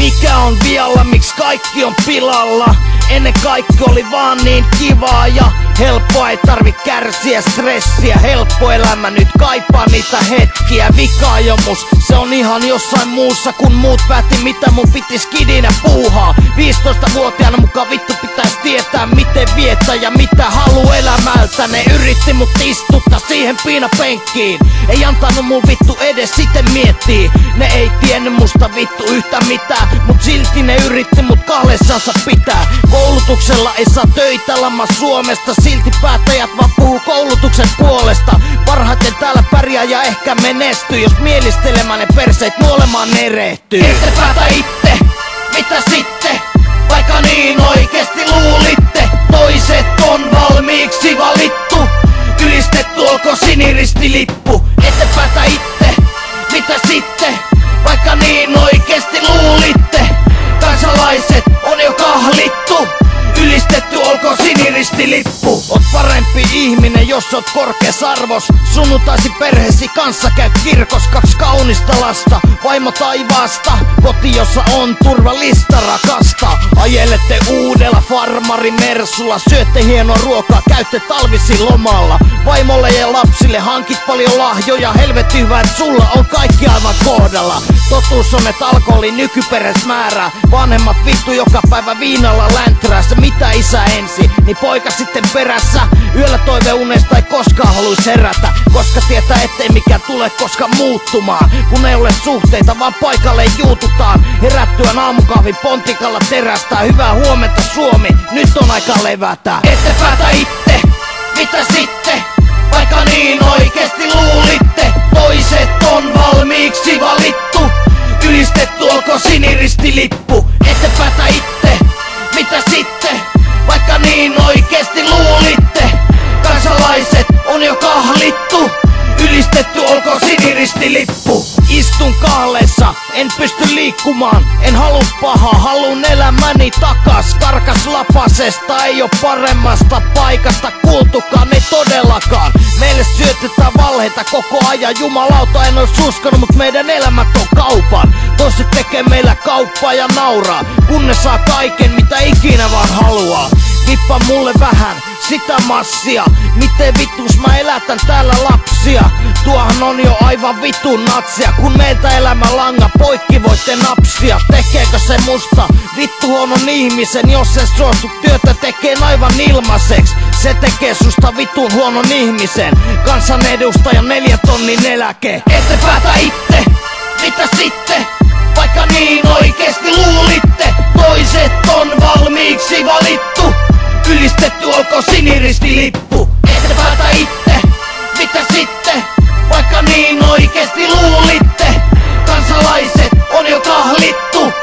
Mikä on vialla, miksi kaikki on pilalla? Ennen kaikki oli vaan niin kivaa ja helppoa, ei tarvi kärsiä stressiä. Helppo elämä, nyt kaipaa niitä hetkiä. Vika jo mus, se on ihan jossain muussa, kun muut päätti mitä mun pitis kidinä puuhaa. 15-vuotiaana mukaan vittu pitäis tietää miten viettää ja mitä haluu elämältä. Ne yritti mut istuttaa siihen piinapenkkiin, ei antanut mun vittu edes sitten miettii. Ne ei tiennyt musta vittu yhtä mitään, mut silti ne yritti mut kahlessansa pitää. Koulutuksella ei saa töitä lama Suomesta, silti päättäjät vaan puhuu koulutuksen puolesta. Parhaiten täällä pärjää ja ehkä menestyy, jos mielistelemään ne perseet nuolemaan erehtyy. Ette päätä itte, mitä sitten? Vaikka niin oikeesti luulitte, toiset on valmiiksi valittu. Ylistetty olko siniristilippu. Ette päätä itte, mitä sitten? Vaikka niin oikeesti luulitte, kansalaiset on jo kahlittu. Ylistetty olko siniristilippu. Oot parempi ihminen, jos oot korkeas arvos. Sunnuntaisi perheesi kanssa käy kirkos. 2 kaunista lasta, vaimo taivaasta. Koti jossa on turvallista rakasta. Ajelette uudella farmarimersulla. Syötte hienoa ruokaa, käytte talvisi lomalla. Vaimolle ja lapsille hankit paljon lahjoja. Helvetti hyvä, et sulla on kaikki aivan kohdalla. Totuus on, et alkoholi nykyperäis määrää. Vanhemmat vittu joka päivä viinalla länträä. Se mitä isä ensi, niin poika sitten perässä. Yöllä toiveunesta ei koskaan haluis herätä, koska tietää ettei mikään tule koskaan muuttumaan. Kun ei ole suhteita, vaan paikalle juututaan. Herättyään aamukahvin pontikalla terästää. Hyvää huomenta Suomi, nyt on aika levätä. Ette päätä itte, mitä sitten? Vaikka niin oikeesti luulitte, toiset on valmiiksi valittu. Ylistetty olko siniristilippu. Ette päätä itte, mitä sitten? Vaikka niin oikeesti luulitte, kansalaiset on jo kahlittu. Ylistetty olko siniristilippu. Istun kahleessa, en pysty liikkumaan. En halu pahaa, halun elämäni takas. Karkas lapasesta, ei oo paremmasta paikasta kuultukaan, ei todellakaan. Meille syötetään valheita koko ajan, jumalauta en ois uskonut, mut meidän elämät on kaupan. Toiset tekee meillä kauppaa ja nauraa, kun ne saa kaiken mitä ikinä vaan haluaa. Vippa mulle vähän sitä massia, miten vitus mä elätän täällä lapsia. Tuohan on jo aivan vitun natsia, kun meiltä elämä langa poikki voitte napsia. Tekeekö se musta vittu huonon ihmisen, jos sen suostu työtä tekee aivan ilmaiseksi? Se tekee susta vitun huonon ihmisen, kansanedustajan 4 tonnin eläke. Ette päätä itte, mitä sitten? Vaikka niin oikeesti luulitte, toiset on valmiiksi valittu. Ylistetty olko siniristilippu. Ette päätä itte, mitä sitten? Vaikka niin oikeesti luulitte, kansalaiset on jo kahlittu.